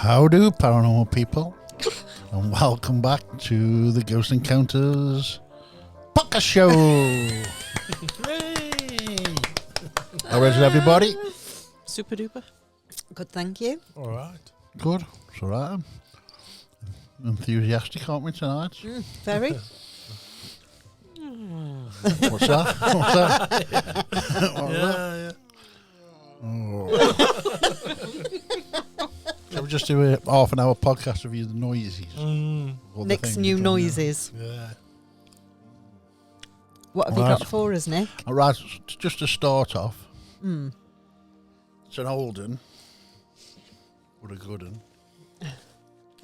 How do, paranormal people? And welcome back to the Ghost Encounters podcast show. How is it, everybody? Super duper. Good, thank you. All right. Good. It's all right. Enthusiastic, aren't we, tonight? Very. What's that? What's that? Yeah. Oh. Shall we just do a half an hour podcast review the noises? All the Nick's things new we've done noises. Yeah. What have you Right. got for us, Nick? now. All right, just to start off, Mm. it's an old one, but a good one.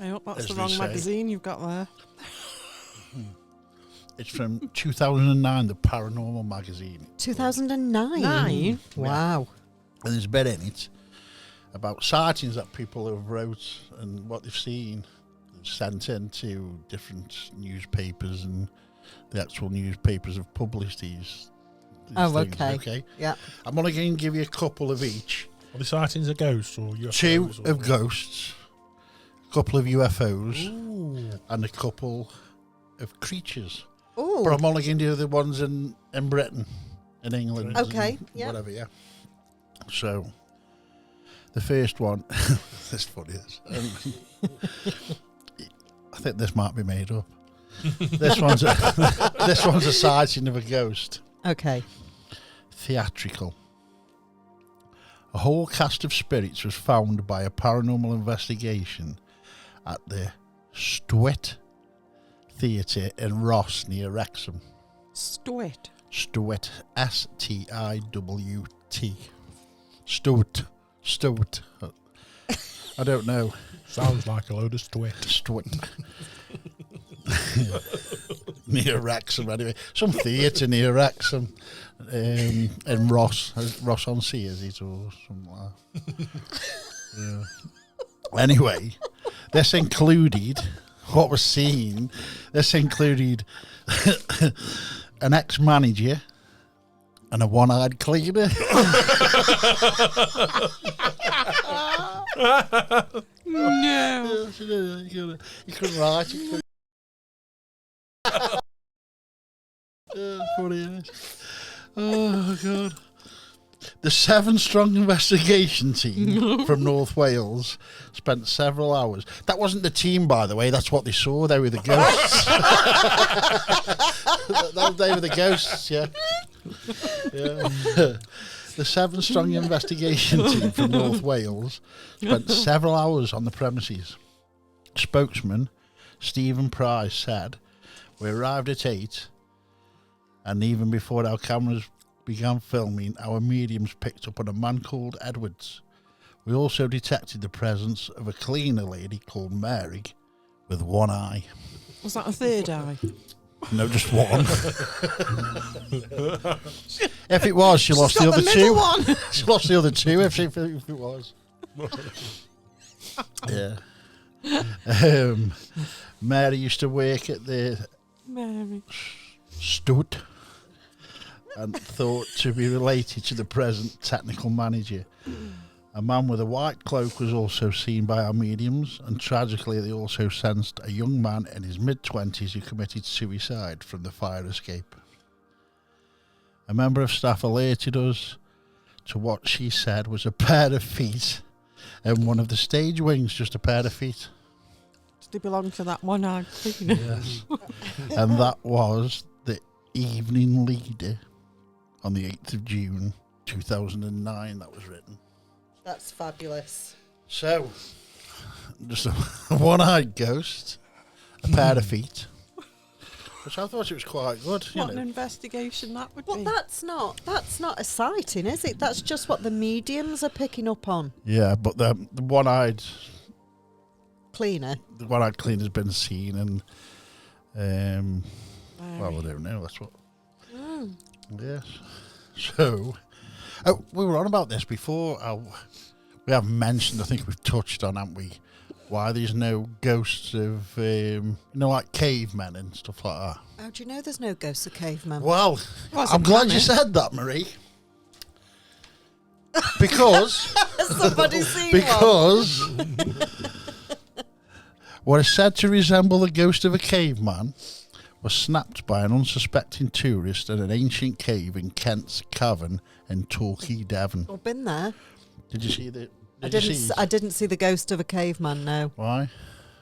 I hope that's As the they wrong say. magazine you've got there. It's from 2009, the Paranormal magazine. 2009. 9? Wow. And there's a bit in it about sightings that people have wrote and what they've seen. They've sent in to different newspapers, and the actual newspapers have published these Oh, things, okay. Yeah. I'm only going to give you a couple of each. Are the sightings of ghosts or UFOs? Two or of ghosts, a couple of UFOs, Ooh. and a couple of creatures. Oh. But I'm only going to do the ones in Britain, in England. Okay, and yeah. Whatever, yeah. So, the first one, this funny is. I think this might be made up. This one's a sighting of a ghost. Okay. Theatrical. A whole cast of spirits was found by a paranormal investigation at the Stwit Theatre in Ross near Wrexham. Stwit. Stwit. S-T-I-W-T. Stwit. I don't know. Sounds like a load of twit. Stwit. Near Wrexham, anyway. Some theatre near Wrexham. In Ross. Ross on Sea, is it? Or something like that. Yeah. Anyway, this included what was seen. This included an ex-manager and a one-eyed cleaner. No. You couldn't write it. Funny, isn't it? Oh, God. The 7-strong investigation team from North Wales spent several hours. That wasn't the team, by the way. That's what they saw. They were the ghosts. They were the ghosts, yeah. The 7-strong investigation team from North Wales spent several hours on the premises. Spokesman Stephen Price said, "We arrived at 8, and even before our cameras began filming, our mediums picked up on a man called Edwards. We also detected the presence of a cleaner lady called Mary with one eye." Was that a third eye? No, just one. If it was, she lost the other two. One. She lost the other two if it was. Yeah. Mary used to work at the Mary. Stud and thought to be related to the present technical manager. A man with a white cloak was also seen by our mediums, and tragically they also sensed a young man in his mid-20s who committed suicide from the fire escape. A member of staff alerted us to what she said was a pair of feet and one of the stage wings, just a pair of feet. Did they belong to that one-eyed cleaner? Yes. And that was the evening leader on the 8th of June 2009 that was written. That's fabulous. So, just a one-eyed ghost, a pair of feet, which I thought it was quite good. What an investigation that would Well, be. that's not a sighting, is it? That's just what the mediums are picking up on. Yeah, but the one-eyed Cleaner. cleaner's been seen, and well, I don't know. That's what. Yes. So, we were on about this before. We have mentioned, I think we've touched on, haven't we, why there's no ghosts of, like cavemen and stuff like that. How do you know there's no ghosts of cavemen? Well, What's I'm a glad planet? you said that, Marie. Because Has somebody seen one? because what is said to resemble the ghost of a caveman was snapped by an unsuspecting tourist in an ancient cave in Kent's Cavern in Torquay, Devon. I've been there. Did you see the? I Did you see it? didn't see the ghost of a caveman. No. Why?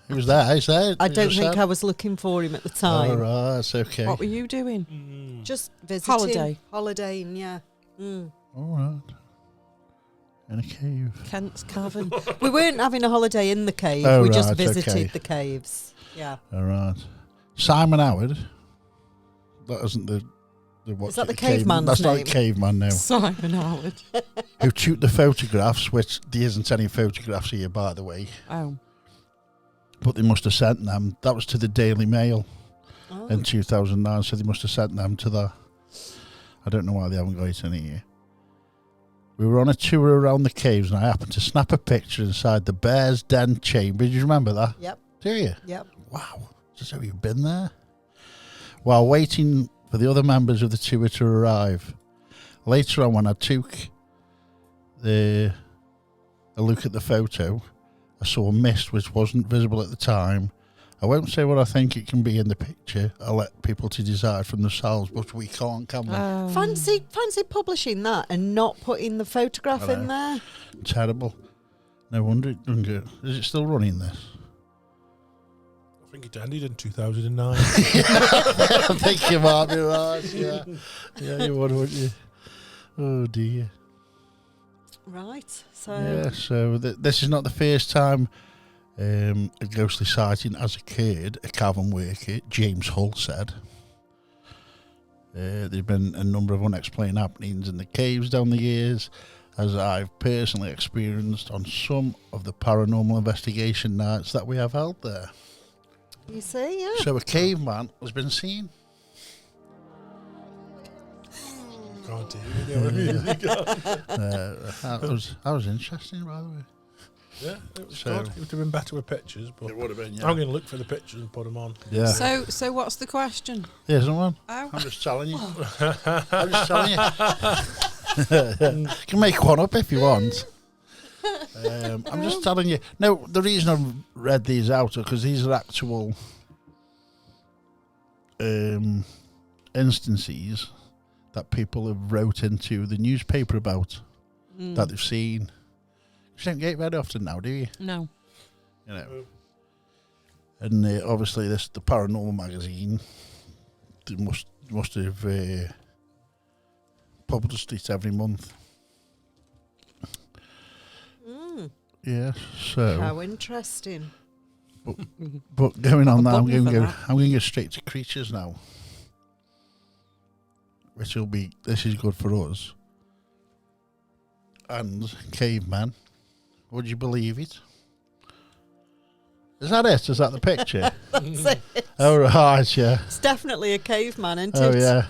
He was there. He's there. I don't think I was looking for him at the Oh, time. right, that's okay. What were you doing? Just visiting. Holiday. Holidaying, yeah. Mm. All right. In a cave. Kent's Cavern. We weren't having a holiday in the cave. Oh, we just right, visited okay. the caves. Yeah. All right. Simon Howard. That isn't the Is that the caveman's That's not name? the caveman, no. Simon Howard. Who took the photographs, which there isn't any photographs here, by the way. Oh. But they must have sent them. That was to the Daily Mail Oh. in 2009, so they must have sent them to that. I don't know why they haven't got it in here. We were on a tour around the caves, and I happened to snap a picture inside the Bear's Den chamber. Do you remember that? Yep. Do you? Yep. Wow. So you've been there? While waiting for the other members of the tour to arrive. Later on, when I took a look at the photo, I saw a mist which wasn't visible at the time. I won't say what I think it can be in the picture. I'll let people to decide for themselves, but we can't, can we? Fancy publishing that and not putting the photograph I in know. there. Terrible. No wonder it doesn't go. Is it still running, this? I think it ended in 2009. I think you might be right, yeah. Yeah, you would, wouldn't you? Oh, dear. Right. So Yeah, so this is not the first time a ghostly sighting has occurred, a cavern worker, James Hull, said. There have been a number of unexplained happenings in the caves down the years, as I've personally experienced on some of the paranormal investigation nights that we have held there. you see, yeah. So a caveman has been seen. Can't hear you. That was interesting, by the way. Yeah, it was So- good. It would have been better with pictures, but would have been, I'm going to look for the pictures and put them on. Yeah. So what's the question? There's someone. Oh. I'm just telling you. I'm just telling you. You can make one up if you want. I'm just telling you. No, the reason I've read these out is because these are actual instances that people have wrote into the newspaper about that they've seen. You don't get it very often now, do you? No. You know. And obviously, the Paranormal magazine, they must have published it every month. Yeah, so. How interesting. But going on now, I'll I'm book you going to for go. that. I'm going to go straight to creatures now, which will be. This is good for us. And caveman, would you believe it? Is that it? Is that the picture? That's it. Oh right, yeah. It's definitely a caveman, isn't Oh it? yeah.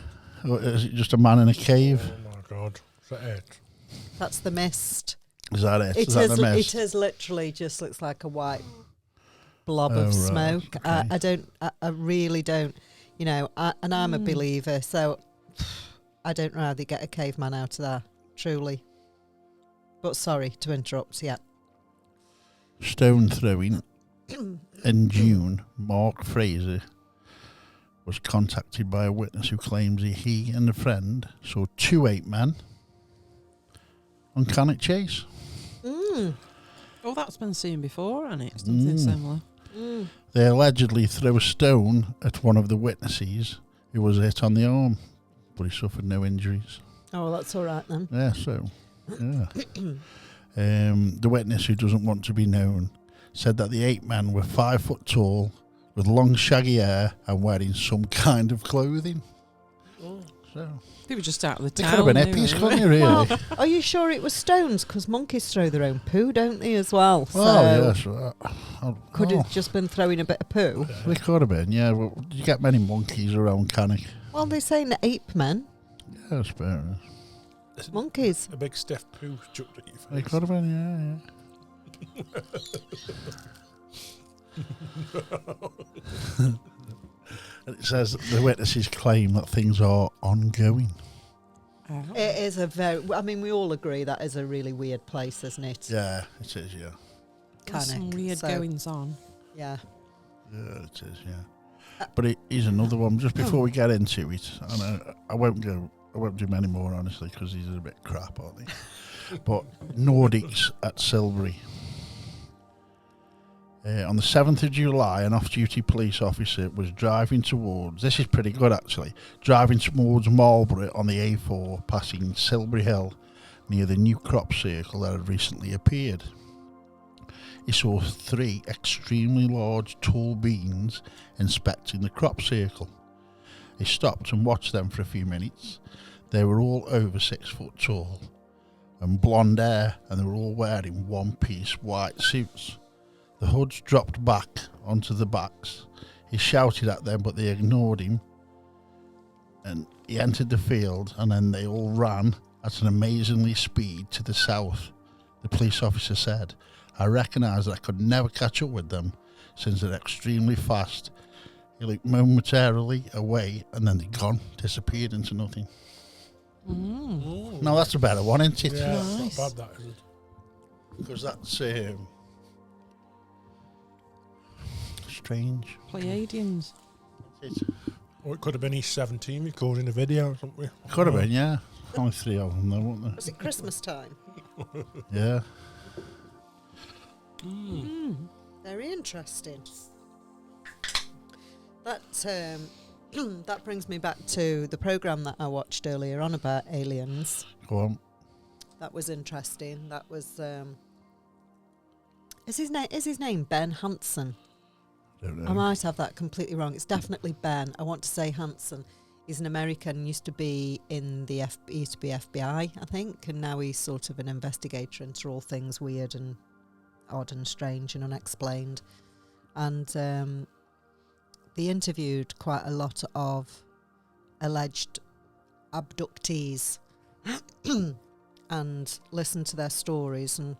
Or is it just a man in a cave? Oh my God. Is that it? That's the mist. Is that it? It Is that is. the mist? It is literally just looks like a white blob Oh, of right, smoke. okay. I really don't. You know, and I'm a believer, so I don't know how they get a caveman out of there. Truly. But sorry to interrupt. Yeah. Stone throwing. In June, Mark Fraser was contacted by a witness who claims he and a friend saw two ape-men on Cannock Chase. Oh, that's been seen before, hasn't it? Something similar. They allegedly threw a stone at one of the witnesses who was hit on the arm, but he suffered no injuries. Oh, well, that's all right then. Yeah, so, yeah. The witness, who doesn't want to be known, said that the ape-men were 5 foot tall, with long shaggy hair and wearing some kind of clothing. So They were just out of the they town. could have been they hippies, were. couldn't they, really? Well, are you sure it was stones? Because monkeys throw their own poo, don't they, as well? So Yes. could have just been throwing a bit of poo. They could have been, yeah. Well, you get many monkeys around Cannock. Well, they're saying the ape men, Yeah, that's fair enough. monkeys. A big stiff poo chucked at your They face. could have been, yeah. It says the witnesses claim that things are ongoing. Oh. It is a very. I mean, we all agree that is a really weird place, isn't it? Yeah, it is, yeah. There's some Cannock, weird so- goings on. Yeah. Yeah, it is, yeah. But it is another one. Just before we get into it, and I won't do many more, honestly, because these are a bit crap, aren't they? But Nordics at Silbury. On the 7th of July, an off-duty police officer was driving towards, this is pretty good actually, driving towards Marlborough on the A4, passing Silbury Hill near the new crop circle that had recently appeared. He saw 3 extremely large tall beings inspecting the crop circle. He stopped and watched them for a few minutes. They were all over 6 foot tall and blonde hair, and they were all wearing one-piece white suits. The hoods dropped back onto the backs. He shouted at them, but they ignored him. And he entered the field, and then they all ran at an amazingly speed to the south. The police officer said, "I recognised that I could never catch up with them since they're extremely fast." He looked momentarily away, and then they're gone, disappeared into nothing. No, that's a better one, isn't it? Yeah, Nice. it's not bad, that, is it? Because that's strange. Pleiadians. Or it could have been E17 recording a video or something. Could have been, yeah. Only 3 of them, though, weren't there? Was it Christmas time? Yeah. Very interesting. That that brings me back to the programme that I watched earlier on about aliens. Go on. That was interesting. That was is his name Ben Hansen? Don't know. I might have that completely wrong. It's definitely Ben. I want to say Hansen. He's an American. Used to be in the FBI, I think, and now he's sort of an investigator into all things weird and odd and strange and unexplained. And they interviewed quite a lot of alleged abductees and listened to their stories and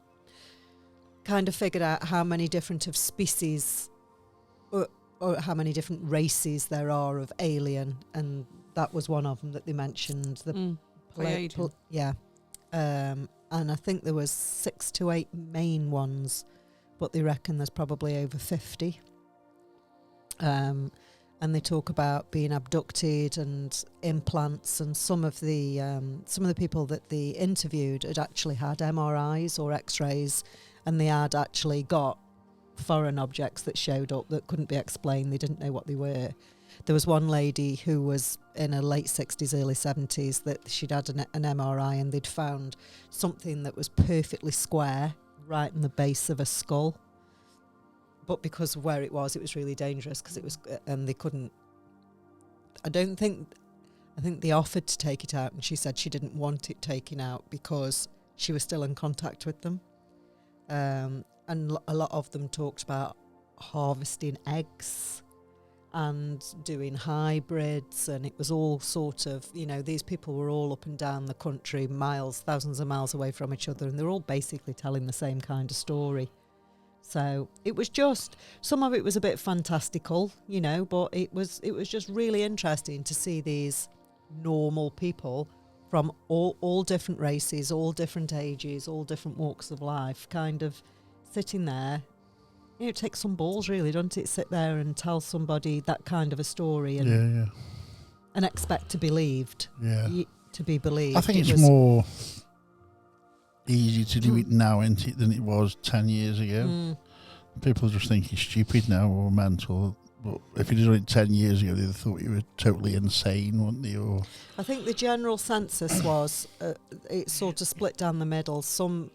kind of figured out how many different of species or how many different races there are of alien, and that was one of them that they mentioned. The Pleiadian. and I think there was 6 to 8 main ones, but they reckon there's probably over 50. And they talk about being abducted and implants, and some of the people that they interviewed had actually had MRIs or X-rays, and they had actually got foreign objects that showed up that couldn't be explained. They didn't know what they were. There was one lady who was in her late 60s, early 70s, that she'd had an MRI, and they'd found something that was perfectly square right in the base of a skull. But because of where it was really dangerous, because it was, and they couldn't. I think they offered to take it out, and she said she didn't want it taken out because she was still in contact with them. And a lot of them talked about harvesting eggs and doing hybrids, and it was all sort of, these people were all up and down the country, thousands of miles away from each other, and they're all basically telling the same kind of story. So it was just, some of it was a bit fantastical, but it was just really interesting to see these normal people from all different races, all different ages, all different walks of life, kind of sitting there. It takes some balls, really, doesn't it? Sit there and tell somebody that kind of a story and expect to be believed. Yeah. To be believed. I think it's more easy to do it now, isn't it, than it was 10 years ago. People just think he's stupid now or mental. But if he'd done it 10 years ago, they'd have thought you were totally insane, wouldn't they? Or I think the general census was it sort of split down the middle. Some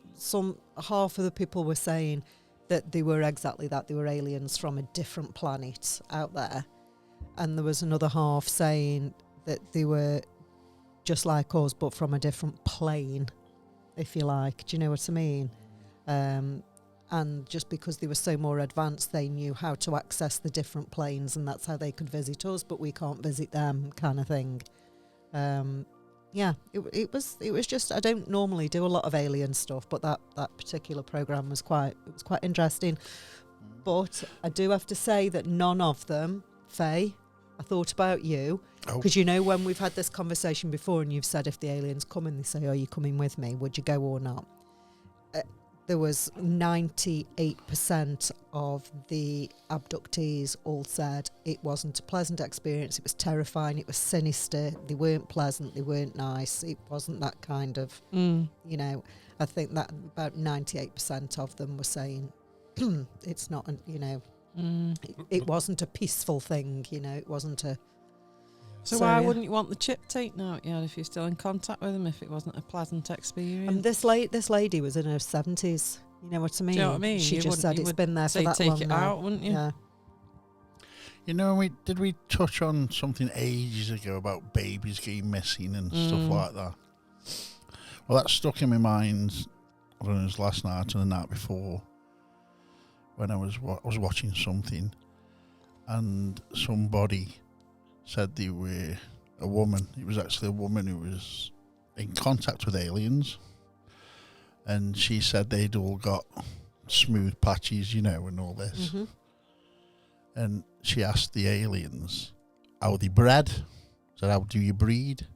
half of the people were saying that they were exactly that, they were aliens from a different planet out there, and there was another half saying that they were just like us but from a different plane, if you like. Do you know what I mean? And just because they were so more advanced, they knew how to access the different planes, and that's how they could visit us, but we can't visit them, kind of thing. It was just, I don't normally do a lot of alien stuff, but that particular program was quite interesting. But I do have to say that none of them, Faye, I thought about you, because when we've had this conversation before, and you've said if the aliens come and they say, "Are you coming with me? Would you go or not?" there was 98% of the abductees all said it wasn't a pleasant experience. It was terrifying. It was sinister. They weren't pleasant. They weren't nice. It wasn't that kind of, you know, I think that about 98% of them were saying it's not, you know, it wasn't a peaceful thing, you know, it wasn't a... So why wouldn't you want the chip taken out yet if you're still in contact with them, if it wasn't a pleasant experience? And this lady was in her 70s, you know what I mean? Do you know what I mean? She You just said it's been there for that take long it now. out, wouldn't you? Yeah. You know, did we touch on something ages ago about babies getting missing and stuff like that? Well, that stuck in my mind. I don't know, it was last night and the night before when I was watching something, and somebody said they were a woman. It was actually a woman who was in contact with aliens, and she said they'd all got smooth patches, you know, and all this. Mm-hmm. And she asked the aliens how they bred. Said, how do you breed?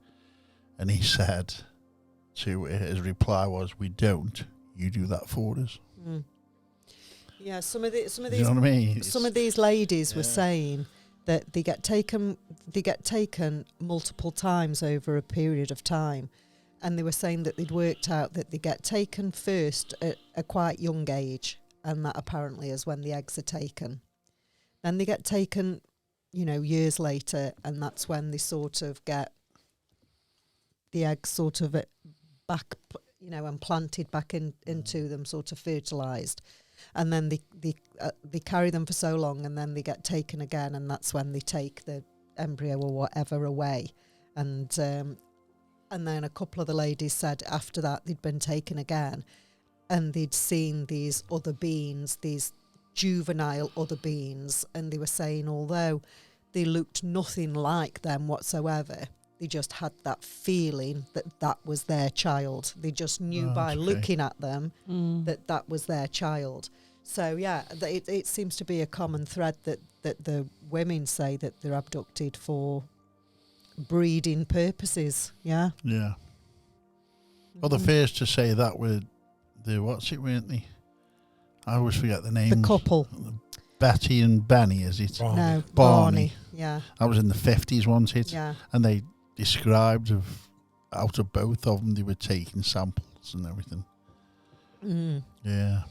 And he said, his reply was, we don't. You do that for us. Mm. Yeah, some of these, You know what I mean? some of these ladies were Yeah. saying that they get taken multiple times over a period of time, and they were saying that they'd worked out that they get taken first at a quite young age, and that apparently is when the eggs are taken. Then they get taken, you know, years later, and that's when they sort of get the eggs sort of back, you know, and planted back into them, sort of fertilised. And then they carry them for so long, and then they get taken again, and that's when they take the embryo or whatever away. And then a couple of the ladies said after that they'd been taken again, and they'd seen these other beings, these juvenile other beings, and they were saying although they looked nothing like them whatsoever, they just had that feeling that was their child. They just knew by looking at them that was their child. So yeah, it seems to be a common thread that the women say that they're abducted for breeding purposes. Yeah. Yeah. Well, the first to say that were weren't they? I always forget the names. The couple. Betty and Benny, is it? Barney. No, Barney. Yeah. That was in the 50s, wasn't it? Yeah. And they described out of both of them, they were taking samples and everything. Mm. Yeah.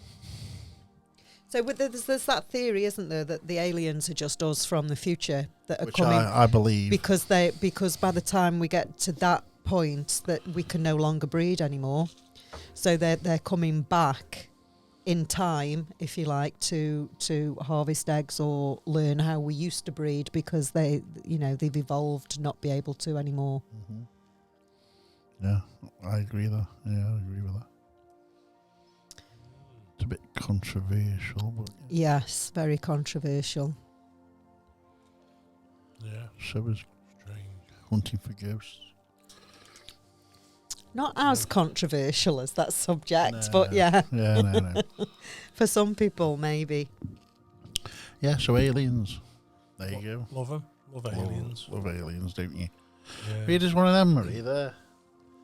So there's that theory, isn't there, that the aliens are just us from the future that are Which coming I believe. because by the time we get to that point that we can no longer breed anymore, so they're coming back in time, if you like, to harvest eggs or learn how we used to breed, because they've evolved to not be able to anymore. Mm-hmm. Yeah, I agree with that. It's a bit controversial, but Yes, very controversial. Yeah, so is strange. hunting for ghosts. Not as controversial as that subject, No. but yeah, Yeah, no. for some people maybe. Yeah, so aliens. There you go. Love them. Love aliens. Love aliens, don't you? Yeah. Read us one of them, Marie, there.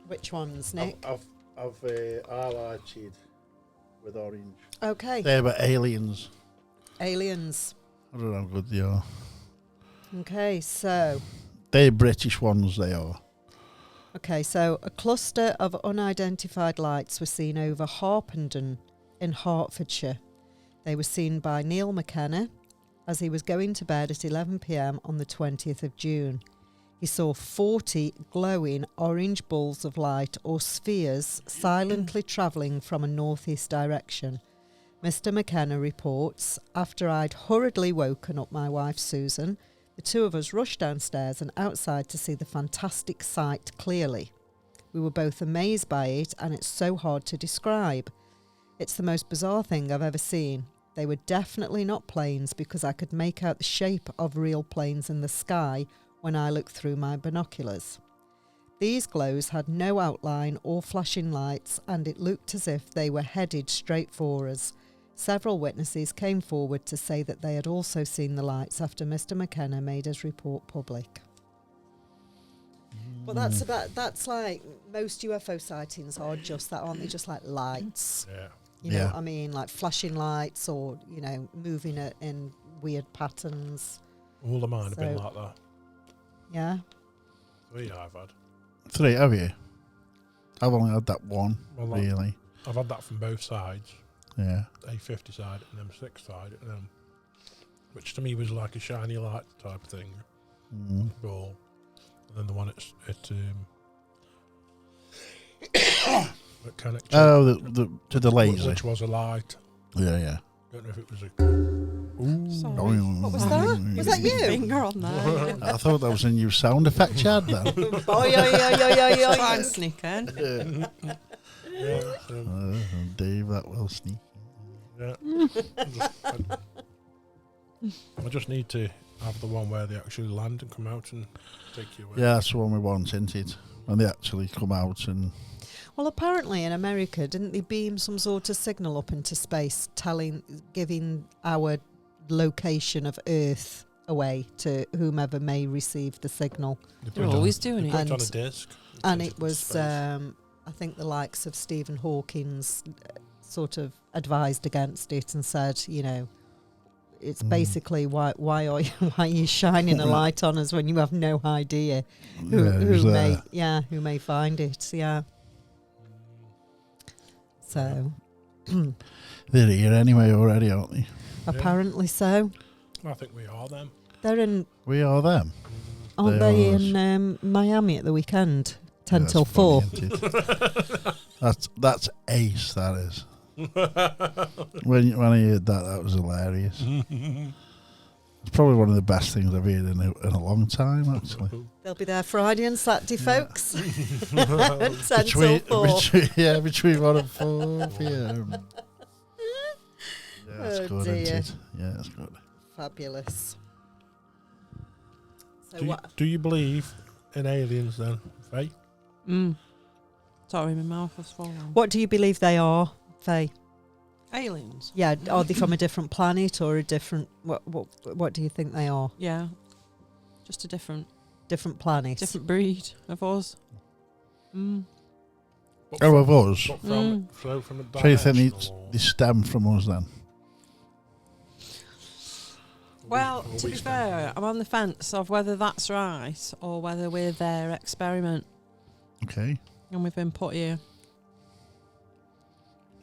Which ones, Nick? I've highlighted with orange. Okay, They're about aliens. aliens. I don't know how good they are. Okay, so They're British ones, they are. a cluster of unidentified lights were seen over Harpenden in Hertfordshire. They were seen by Neil McKenna as he was going to bed at 11 p.m. on the 20th of June. He saw 40 glowing orange balls of light or spheres silently travelling from a northeast direction. Mr. McKenna reports, after I'd hurriedly woken up my wife Susan, the two of us rushed downstairs and outside to see the fantastic sight clearly. We were both amazed by it, and it's so hard to describe. It's the most bizarre thing I've ever seen. They were definitely not planes, because I could make out the shape of real planes in the sky when I looked through my binoculars. These glows had no outline or flashing lights, and it looked as if they were headed straight for us. Several witnesses came forward to say that they had also seen the lights after Mr. McKenna made his report public. But that's like most UFO sightings are just that, aren't they? Just like lights. Yeah. You know what I mean? Like flashing lights or, moving it in weird patterns. All of mine have been like that. Yeah. 3 I've had. 3, have you? I've only had that one, really. I've had that from both sides. Yeah. A50 side and M6 side, which to me was like a shiny light type thing. Ball. And then the one at Connect. To the laser. Which was a light. Yeah. Don't know if it was a... Sorry. What was that? Was that you? Finger on there. I thought that was a new sound effect you had then. Try and sneak in. Dave, that will sneak. Yeah. I just need to have the one where they actually land and come out and take you away. Yeah, that's the one we want, isn't it? When they actually come out and... Well, apparently in America, didn't they beam some sort of signal up into space giving our location of Earth away to whomever may receive the signal? They're always doing it. On a disc. And it was, I think the likes of Stephen Hawking's sort of advised against it and said, it's basically why are you shining a light on us when you have no idea who may find it? Yeah. So they're here anyway already, aren't they? Apparently so. I think we are them. They're in. We are them. Aren't they in Miami at the weekend? 10 till 4. That's ace. That is. When I heard that was hilarious. It's probably one of the best things I've heard in a long time, actually. They'll be there Friday and Saturday, folks. 10 till 4. Between 1 and 4 p.m. Yeah, that's good, dear. isn't it? Yeah, that's good. Fabulous. So do you believe in aliens then, Faye? Sorry, my mouth was full. What do you believe they are, Faye? Aliens? Yeah, are they from a different planet or a different... What do you think they are? Yeah, just a different planet. Different breed of us. Of us? From a So you think they stem from us then? Well, to be fair, I'm on the fence of whether that's right or whether we're their experiment. Okay. And we've been put here.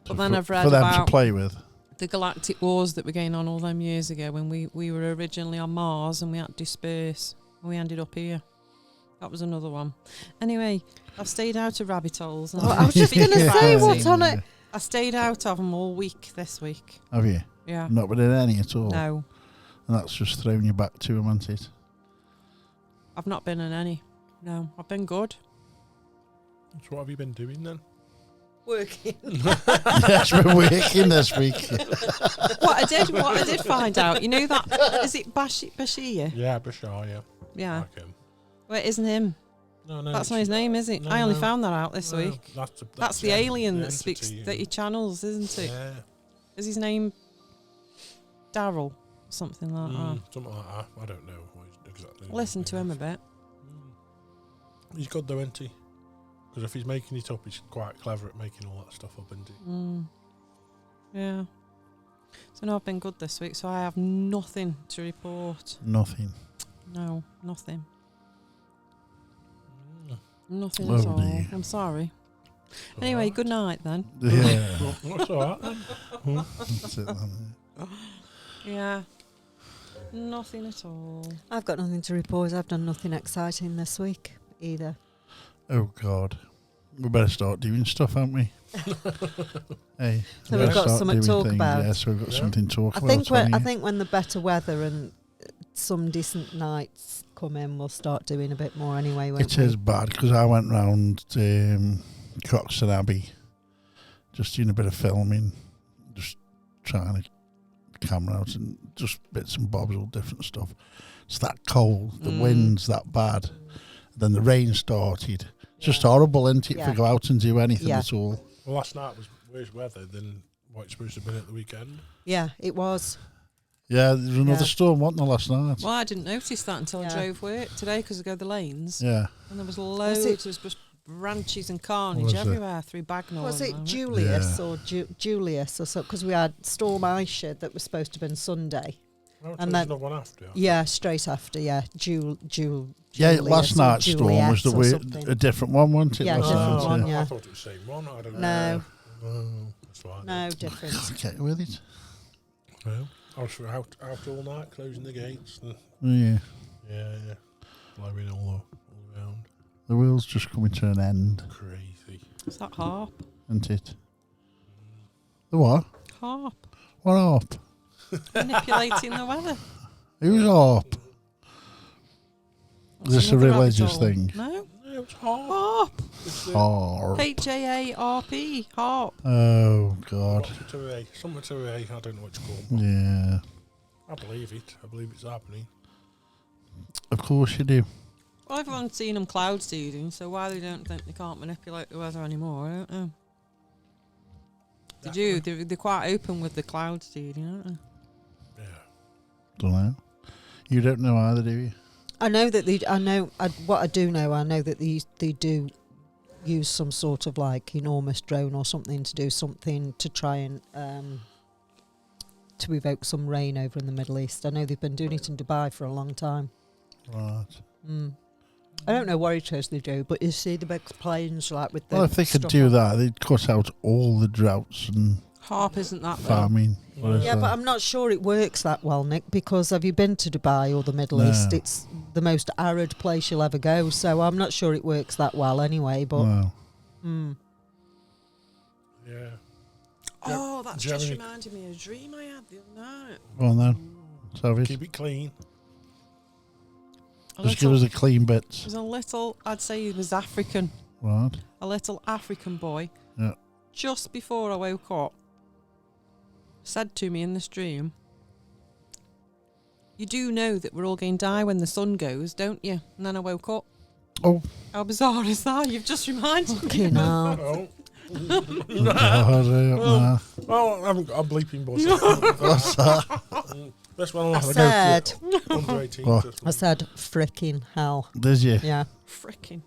So But then I've read for them about to play with. the galactic wars that were going on all them years ago when we were originally on Mars and we had to disperse and we ended up here. That was another one. Anyway, I've stayed out of rabbit holes. And I was just going to say, what's on it? I stayed out of them all week this week. Have you? Yeah. Not been in any at all? No. And that's just thrown you back to them, hasn't it? I've not been in any. No, I've been good. So what have you been doing then? Working. Yes, we're working this week. What I did find out, you know that, is it Bashir? Yeah, Bashar, yeah. Yeah. Like him. Well, it isn't him. No, That's not his name, is it? No, I only no. found that out this week. That's the alien that entity, speaks, that he channels, isn't it? Yeah. Is his name Daryl? Something like that. Something like that. I don't know what exactly. Listen to him a bit. He's good though, isn't he? Because if he's making it up, he's quite clever at making all that stuff up, isn't he? Yeah. So no, I've been good this week, so I have nothing to report. Nothing. No, nothing. Nothing Oh, at all. dear. I'm sorry. Anyway, good night then. Yeah. That's all right. That's it, then. Yeah. Nothing at all. I've got nothing to report. I've done nothing exciting this week either. Oh, God. We better start doing stuff, haven't we? Hey. So we we've better got start something to doing talk things. about. Yeah, so we've got something to talk I about. think when the better weather and some decent nights come in, we'll start doing a bit more anyway. Won't It we? is bad because I went round Croxton Abbey, just doing a bit of filming, just trying to camera out and just bits and bobs, all different stuff. It's that cold, the wind's that bad, then the rain started. It's just horrible, isn't it, to go out and do anything at all. Well, last night was worse weather than what it's supposed to have been at the weekend. Yeah, it was. Yeah, there was another storm, wasn't there, last night? Well, I didn't notice that until I drove work today because I go the lanes. Yeah. And there was loads. There was just branches and carnage Was it? everywhere through Bagnall. Was and it that. Julius or Julius or so? Because we had Storm Ice Shed that was supposed to have been Sunday. Oh, And there's then- another one after. Yeah, straight after. Yeah, Yeah, Julius last or night's storm was Juliet or something. a different one, wasn't it? Yeah, last different night? one, I yeah. thought it was the same one. I don't know. No, Oh, that's fine. no different. Okay, with it. Well, I was out all night, closing the gates. And Yeah. yeah, blowing all around. The world's just coming to an end, Crazy. Is that harp? isn't it? The what? Harp. What harp? Manipulating the weather. Who's harp? Is this a Another religious rabbit hole. thing? No. Yeah, it's hard. Harp. It's the, Harp. H-A-A-R-P. Harp. Oh, God. what's it to A? Something to A. I don't know what it's called. Yeah. I believe it. I believe it's happening. Of course you do. Well, everyone's seen them cloud seeding, so why they don't think they can't manipulate the weather anymore, I don't know. They do. They're quite open with the cloud seeding, aren't they? Yeah. Don't know. You don't know either, do you? I know that they. I know what I do know. I know that they do use some sort of like enormous drone or something to do something to try and to evoke some rain over in the Middle East. I know they've been doing it in Dubai for a long time. Right. I don't know what it is they do, but you see the big planes like with the. Well, if they could stuff do on. that, they'd cut out all the droughts and Harp isn't that though. farming. What is Yeah, that? but I'm not sure it works that well, Nick, because have you been to Dubai or the Middle No. East? It's the most arid place you'll ever go, so I'm not sure it works that well anyway, but... Well, Yeah. Oh, that's just Jeremy- reminded me of a dream I had the other night. well no. Sorry. Keep it clean. A Just give little- us the clean It bits. was a little, I'd say he was African, Right. a little African boy. Yeah. Just before I woke up, said to me in this dream, "You do know that we're all going to die when the sun goes, don't you?" And then I woke up. Oh. How bizarre is that? You've just reminded me. Fucking hell. Oh. Oh, I haven't got a bleeping buzz. what's that? That's one I I'll said, Under 18. What? just I one. said, fricking hell. Did you? Yeah. Frickin'.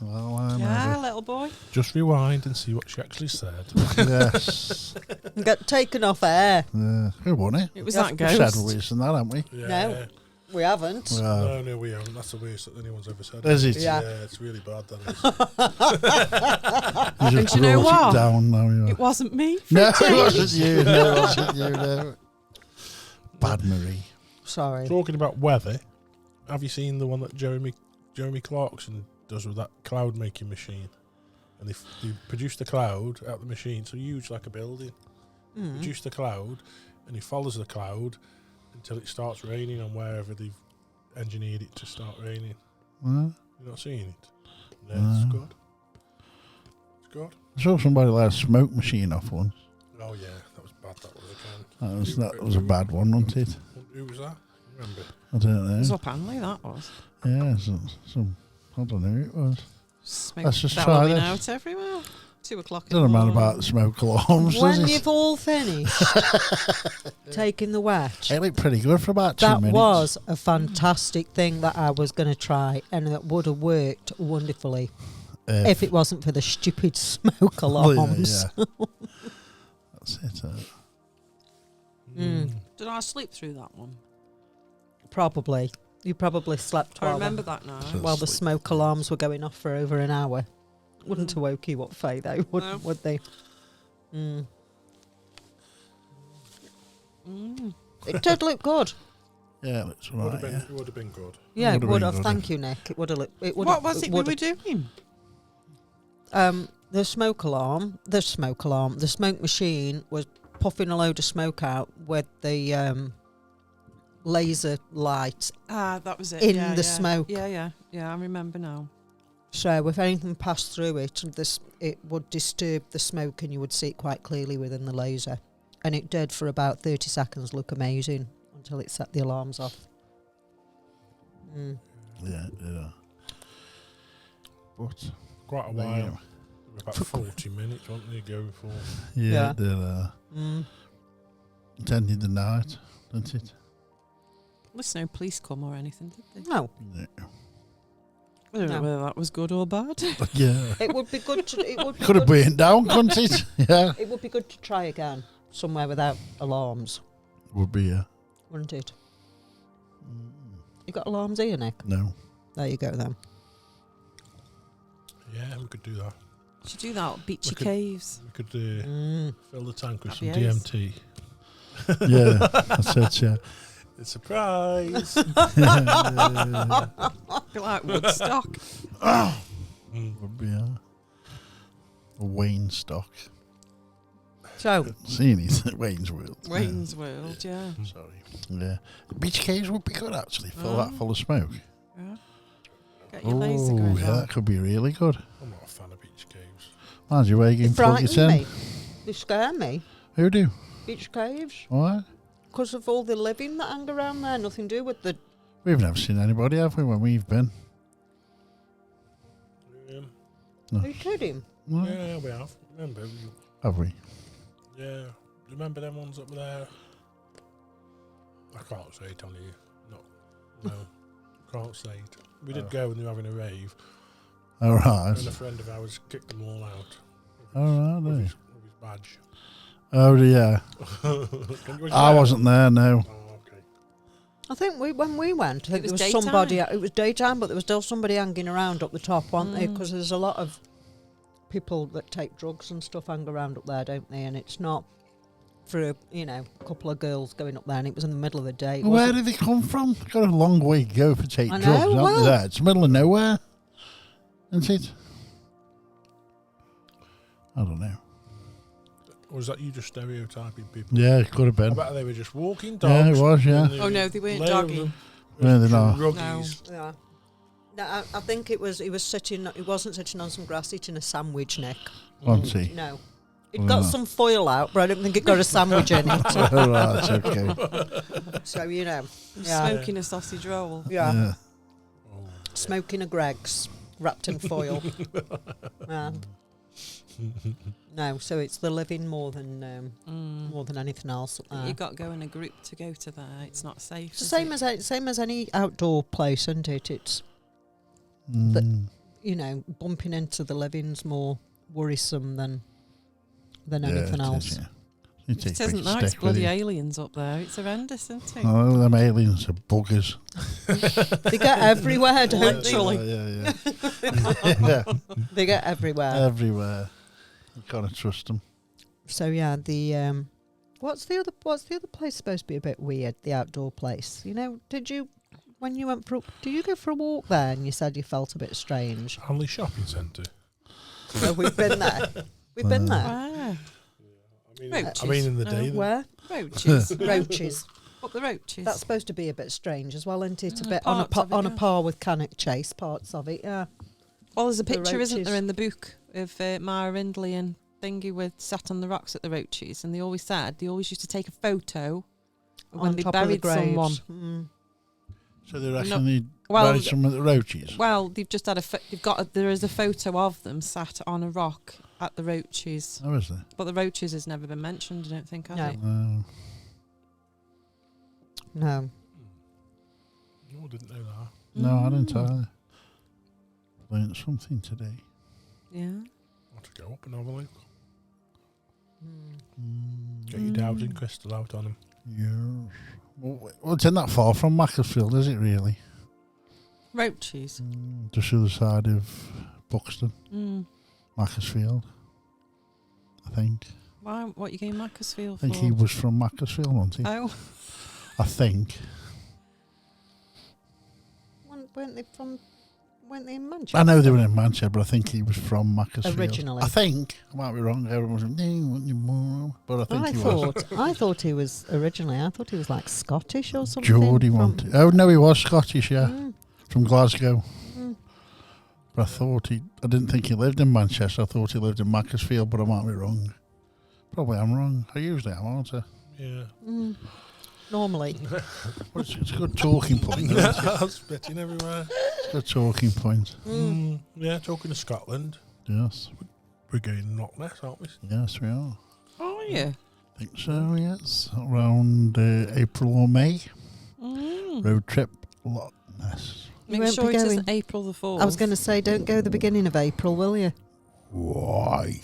Well, Yeah, little boy. Just rewind and see what she actually said. yes. Got taken off air. Yeah. Who won it? It was Yeah, that We've said ghost. worse than that, haven't we? Yeah. No. We haven't. Well, No, we haven't. That's the worst that anyone's ever said. is it? Yeah. Yeah, it's really bad, that is. You And just you know brought what? it down now. You It wasn't me. no, it wasn't you. No, it wasn't you. No. Bad Marie. Sorry. Talking about weather, have you seen the one that Jeremy Clarkson does with that cloud making machine? And they produce the cloud out the machine, so huge like a building. Produce the cloud, and he follows the cloud until it starts raining on wherever they've engineered it to start raining. Huh? You're not seeing it? No, it's good. It's good. I saw somebody let a smoke machine off once. Oh yeah, that was bad. That was again. That was a bad one, wasn't it? Who was that? Remember? I don't It was know. up Hanley, that was. Yeah, some I don't know who it was. Smoke Let's just try bellowing this. out everywhere. 2 o'clock in Doesn't the matter morning. about the smoke alarms, When does it? you've all finished taking the wedge, It looked pretty good for about 2 that minutes. was a fantastic thing that I was going to try, and that would have worked wonderfully if it wasn't for the stupid smoke alarms. Yeah. That's it. Did I sleep through that one? Probably. You probably slept I while, remember that now. while the Sleep. smoke alarms were going off for over an hour. Wouldn't have woke you up, Faye, though, would they? It did look good. Yeah, it looks Would right. have been, Yeah. it would have been good. Yeah, Would've it would been have. good, Thank you, Nick. It would have. What was it we were doing? The smoke machine was puffing a load of smoke out with the laser light. Ah, that was it. In yeah, the yeah. smoke. Yeah, I remember now. So if anything passed through it, it would disturb the smoke, and you would see it quite clearly within the laser. And it did for about 30 seconds look amazing until it set the alarms off. Yeah. But Quite a there you while. go. About 40 minutes, weren't they, going for? Yeah, Yeah. it did. It ended the night, didn't it? At least no police come or anything, did they? No. Yeah. I don't know whether that was good or bad. Yeah. It would be good to. It would be Could have good, burnt down, couldn't it? Yeah. It would be good to try again somewhere without alarms, Would be, yeah. wouldn't it? You got alarms here, Nick? No. There you go then. Yeah, we could do that. Should do that at Beachy We could- Caves. We could fill the tank with That'd some be ace. DMT. Yeah. That's it, yeah. It's a surprise. Be like Woodstock. Would be, yeah. A Wayne stock. So, Seen it? Wayne's World. Wayne's World, yeah. Yeah. Sorry. Yeah. Beach caves would be good, actually. Fill that full of smoke. Yeah. Get your laser Oh, going yeah, on. that could be really good. I'm not a fan of beach caves. Mind you, where you they can plug frighten it in. me. They scare me. Who do? Beach caves. What? Because of all the living that hang around there. Nothing to do with the... We've never seen anybody, have we, when we've been? Yeah, Are you kidding? No? yeah we have. Remember? Have we? Yeah. Remember them ones up there? I can't say it on here. No. Can't say it. We did go when they were having a rave. All right. And a friend of ours kicked them all out. All right, With eh? his badge. Oh, yeah. Was I you wasn't there, no. there? Oh, okay. I think when we went, I think It there was was daytime. somebody... It was daytime, but there was still somebody hanging around up the top, weren't they? Mm. Because there's a lot of people that take drugs and stuff hang around up there, don't they? And it's not for a couple of girls going up there, and it was in the middle of the day. It Where wasn't- did they come from? Got a long way to go for take I know, drugs, haven't well. they? There? It's the middle of nowhere, isn't it? I don't know. Or was that you just stereotyping people? Yeah, it could have I been. bet they were just walking Yeah, dogs. it was, yeah. and Oh, no, they weren't laying dogging. them No, they're as not. druggies. Yeah. No, I think he wasn't sitting on some grass eating a sandwich, Nick. Wasn't he? No. It Well, got no. some foil out, but I don't think it got a sandwich in it. All right, okay. So, yeah. Smoking a sausage roll. Yeah. Yeah. Oh. Smoking a Greg's wrapped in foil. Yeah. No, so it's the living more than anything else. You got to go in a group to go to there. It's not safe. It's the same as any outdoor place, isn't it? It's Mm. bumping into the living's more worrisome than Yeah, anything it else. is, yeah. You take It a isn't big nice. stick with Bloody you. aliens up there. It's horrendous, isn't it? Oh, them aliens are buggers. They get everywhere, don't they? Literally. Yeah, yeah. Yeah. They get everywhere. Everywhere. You can't trust them. So yeah, the what's the other place supposed to be a bit weird? The outdoor place. Did you go for a walk there and you said you felt a bit strange? Hanley Shopping Centre. So we've been there. We've been there. Wow. I mean in the day. Where? Roaches. Roaches. Up the roaches. That's supposed to be a bit strange as well, isn't it? A bit parts of it, on a yeah. par with Cannock Chase, parts of it. Yeah. Well, there's a The picture, isn't there, roaches. in the book of Mara Rindley and Thingy with sat on the rocks at the roaches, and they always used to take a photo of when On they top of the buried someone. graves. Mm. So they reckon No. they Well, buried some of the roaches. Well, they've just had there is a photo of them sat on a rock at the roaches, Oh, is there? but the roaches has never been mentioned. I don't think, has No. it? No. No. No, I didn't know that. No, I didn't Mm. either. Learned something today. Yeah. I have to go up and have a look. Mm. Get your dowsing crystal out on them. Yes. Well, it's not that far from Macclesfield, is it really? Roaches. Just the other side of Buxton, Mm. Macclesfield, I think. Why? What you going Macclesfield I think for? he was from Macclesfield, wasn't he? Oh, I think. Weren't they in Manchester? I know they were in Manchester, but I think he was from Macclesfield. Originally. I think. I might be wrong. Everyone was like, no, what you moron?" But I think he was. I thought he was originally. I thought he was like Scottish or something. Geordie from- wanted. Oh, no, he was Scottish, yeah. Mm, From Glasgow. mm. But I didn't think he lived in Manchester. I thought he lived in Macclesfield, but I might be wrong. Probably I'm wrong. I usually am, aren't I? Yeah. Mm. Normally. But it's a good talking point. Isn't it? Spitting everywhere. It's a good talking point. Yeah, talking to Scotland. Yes. We're going Loch Ness, aren't we? Yes, we are. oh yeah. I think so, yes. Around April or May. Mm. Road trip, Loch Ness. Make won't sure be it going. isn't April the 4th. I was going to say, don't go the beginning of April, will you? Why?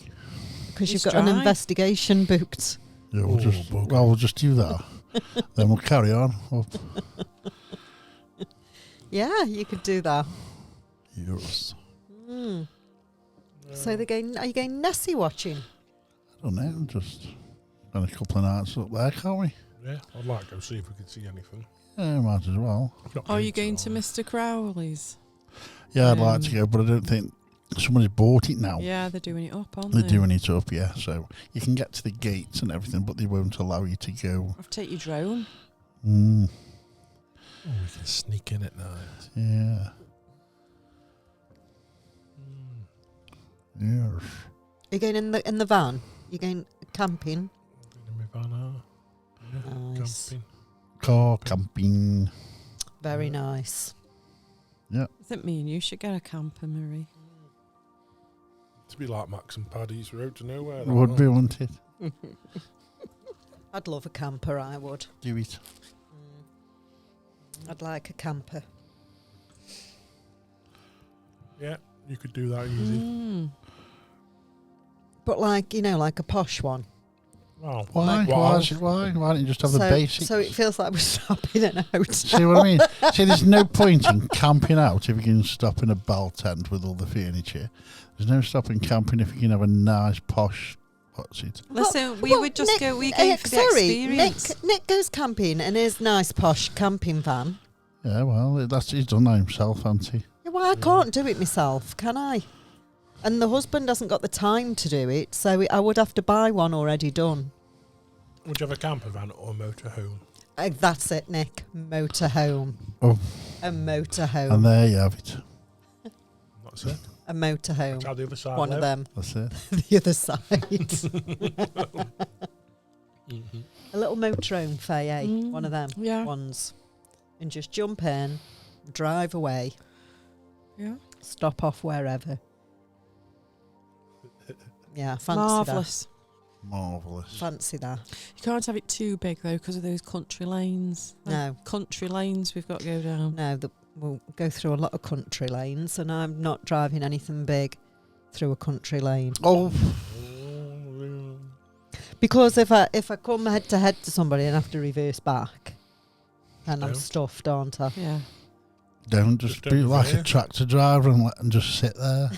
Because you've It's got an dry. investigation booked. Yeah, Oh, bugger. we'll just do that. Then we'll carry on. Up. Yeah, you could do that. Yes. Mm. So they're going. Are you going Nessie watching? I don't know. Just done a couple of nights up there, can't we? Yeah, I'd like to go see if we can see anything. Yeah, might as well. Not Are been you going to all. Mr. Crowley's? Yeah, I'd like to Um, go, but I don't think somebody's bought it now. Yeah, they're doing it up, aren't They're they? doing it up, yeah. So you can get to the gates and everything, but they won't allow you to go. I've take your drone. Mm, Oh, we can sneak in at night. yeah. Yes. Are you going in the van? You going camping? In my van, yeah, Nice. camping. Car camping. Very nice. I think me and you should get a camper, Marie. To be like Max and Paddy's Road to Nowhere. that Would one. be, wouldn't it? I'd love a camper. I would. Do it. I'd like a camper. Yeah, you could do that easy. Mm. But like like a posh one. Wow. Why? Wow. Why don't you just have the basics? So it feels like we're stopping in a hotel. See what I mean? See, there's no point in camping out if you can stop in a bell tent with all the furniture. There's no stopping camping if you can have a nice posh. What's it? Listen, we Well, would just Nick- go. We go for the experience. Nick goes camping in his nice posh camping van. Yeah, well, he's done that himself, hasn't he? Yeah, well, I can't do it myself, can I? And the husband hasn't got the time to do it, so I would have to buy one already done. Would you have a camper van or a motorhome? That's it, Nick. Motorhome. Oh, A motorhome. and there you have it. That's it. A motorhome. Try the other side. One of them. That's it. The other side. Mm-hmm. A little motorhome, Faye, eh? Mm. One of them Yeah. ones. And just jump in, drive away, Yeah. stop off wherever. Yeah, fancy Marvellous. Marvellous. that. Fancy that. You can't have it too big though because of those country lanes. No. Country lanes we've got to go down. No, we'll go through a lot of country lanes, and I'm not driving anything big through a country lane. Oh, Because if I come head to head to somebody and have to reverse back, then I'm No. stuffed, aren't I? Yeah. don't just Just be don't like a reverse. tractor driver and let them just sit there.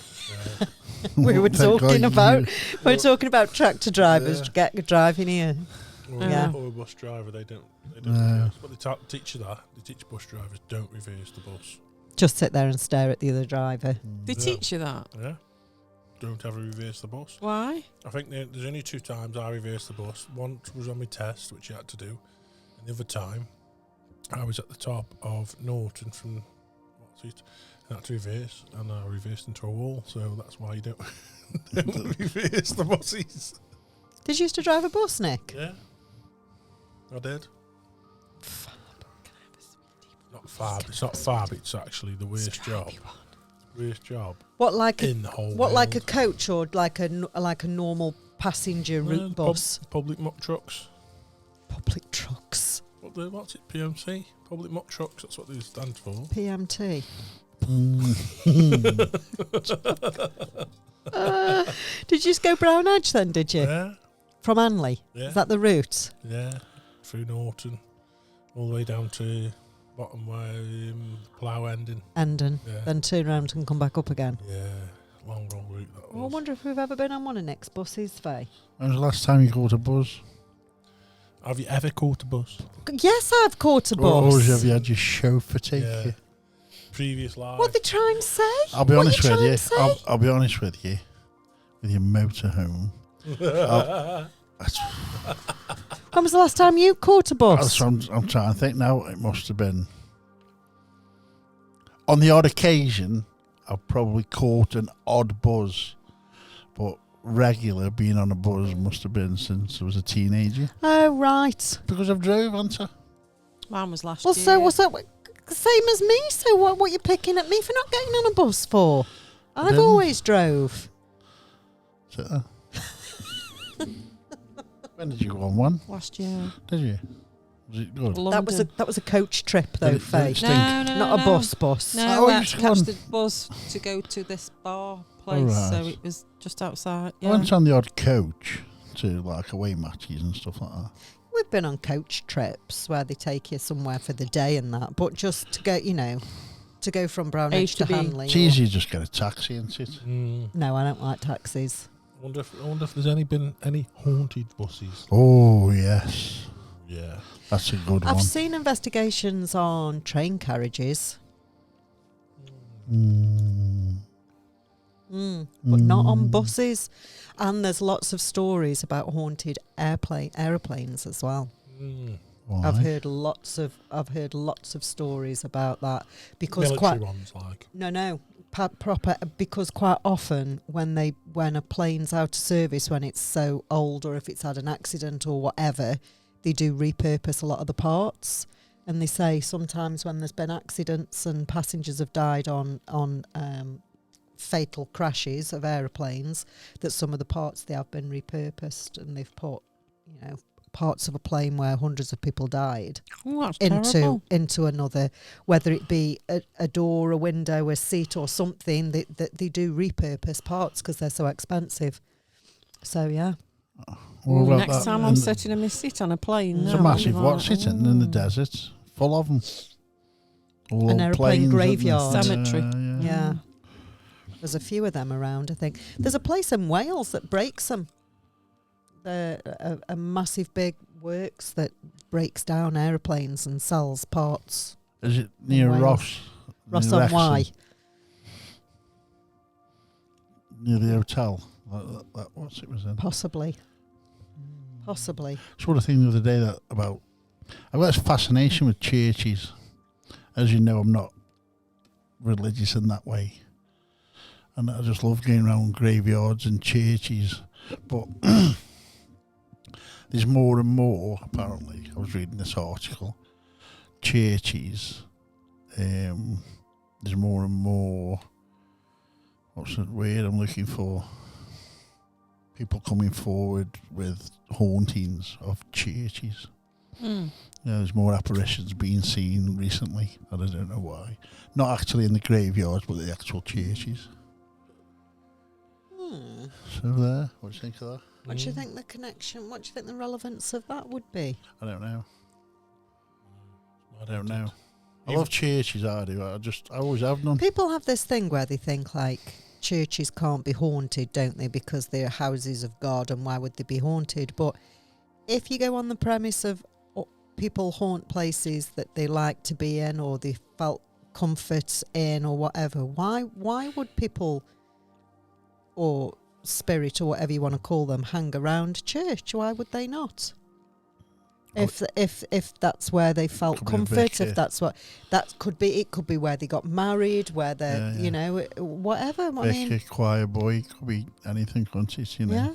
We were Thank God talking you- about we're talking about tractor drivers Yeah. driving here. Yeah. Or a bus driver, they don't No. reverse. But they teach you that. They teach bus drivers don't reverse the bus. Just sit there and stare at the other driver. They Yeah. teach you that. Yeah. Don't ever reverse the bus. Why? I think there's only 2 times I reversed the bus. One was on my test, which you had to do. And the other time, I was at the top of Norton from, what's it? I had to reverse, and I reversed into a wall. So that's why you don't, don't reverse the buses. Did you used to drive a bus, Nick? Yeah. I did. Not fab. It's not fab. It's actually the worst job. Worst job What like a in the whole what like a world. coach or like a normal passenger route bus? Public muck trucks. Public trucks. What's it? PMC? Public muck trucks. That's what they stand for. PMT. Did you just go Brown Edge then? Did you Yeah. from Anley? Yeah. Is that the route? Yeah. Through Norton, all the way down to bottom where Plough ending. Endon. Yeah. Then turn around and come back up again. Yeah. Long route that Well, I was. wonder if we've ever been on one of Nick's buses, Faye. When was the last time you caught a bus? Have you ever caught a bus? Yes, I've caught a Or bus. have you had your chauffeur take Yeah. you? Previous life. What they try and say? I'll be What honest you with trying you. to say? I'll be honest with you. With your motorhome. That's, When was the last time you caught a bus? that's what I'm trying to think now. It must have been. On the odd occasion, I've probably caught an odd buzz. But regular being on a buzz must have been since I was a teenager. Oh, right. Because I've drove, haven't I? Mine was last Well, year. so what's that? Same as me. So what you picking at me for not getting on a bus for? I've Didn't. always drove. So, when did you go on one? Last year. Did you? Was it good? London. That was a coach trip Did though, it Faye. stink? Not a bus. No, Oh, we you had to just catch gone- the bus to go to this bar place, so right. it was just outside. I Yeah. went on the odd coach to like away matches and stuff like that. We've been on coach trips where they take you somewhere for the day and that, but just to go, to go from Brownedge to A to B. Hanley. It's easy to just get a taxi, isn't it? No, I don't like taxis. I wonder if there's been any haunted buses. Oh, yes. Yeah. That's a good I've one. seen investigations on train carriages, but not on buses. And there's lots of stories about haunted aeroplanes as well. Why? I've heard lots of stories about that because Military ones, like. proper, because quite often when a plane's out of service, when it's so old or if it's had an accident or whatever, they do repurpose a lot of the parts. And they say sometimes when there's been accidents and passengers have died on fatal crashes of aeroplanes, that some of the parts they have been repurposed and they've put, parts of a plane where hundreds of people died Oh, that's terrible. into another, whether it be a door, a window, a seat or something, that they do repurpose parts because they're so expensive. So yeah. What about Next that? time I'm sitting in my seat on a plane. It's now, a massive I'm one like, sitting in the desert, full of them. All An old aeroplane planes, graveyard. isn't there? Cemetery. Yeah. There's a few of them around, I think. There's a place in Wales that breaks them. A massive big works that breaks down aeroplanes and sells parts. Is it near Wales. Ross? Ross Near on Wrexham? Wye. Near the hotel. What's it was in? Possibly. Possibly. Sort of thing the other day that about. I've got this fascination with churches. As you know, I'm not religious in that way, and I just love going around graveyards and churches. But there's more and more. Apparently, I was reading this article. Churches. There's more and more. What's the word I'm looking for? People coming forward with hauntings of churches. Yeah, there's more apparitions being seen recently, and I don't know why. Not actually in the graveyards, but the actual churches. So there, what do you think of that? What do you think the connection, what do you think the relevance of that would be? I don't know. I love churches, I do. I always have done. People have this thing where they think like churches can't be haunted, don't they? Because they're houses of God and why would they be haunted? But if you go on the premise of people haunt places that they like to be in or they felt comfort in or whatever, why would people or spirit or whatever you want to call them hang around church? Why would they not? If that's where they felt comfort, if that's what that could be, it could be where they got married, where they're whatever. I mean, choir boy, could be anything, couldn't it? yeah.